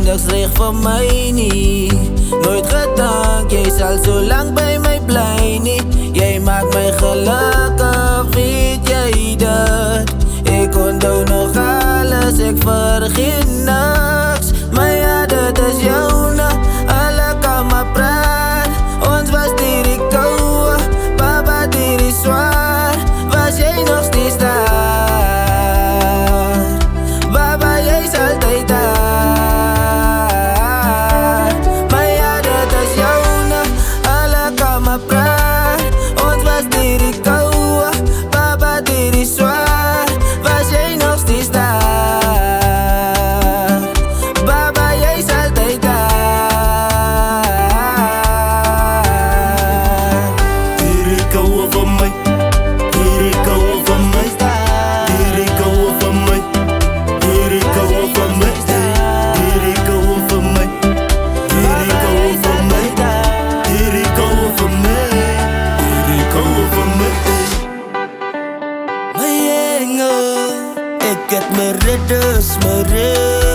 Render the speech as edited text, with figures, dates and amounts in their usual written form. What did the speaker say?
niks reg vir my nie. Nooit gedink jy sal so lang by my bly nie. Jy maak my gelukkig, weet jy dit? Ek onthou nog alles, ek vergeet niks. Maar ja, dit is joune, alle kan maar praat. Ons was dier die kouwe, papa dier die zwaar. Was jy nog steeds daar? Baba, jy is altyd daar. Maar ja, dit is joune, alle kan maar praat. Ons was dier die kouwe, papa dier die zwaar. Was jy nog steeds daar? Baba, jy is altyd daar. Hierdie koue van my, hierdie koue van my, hierdie koue van my, hierdie koue van my, hierdie koue van my, hierdie koue van my, hierdie koue van my, hierdie koue van my. My engel, ek het my redders, my redders.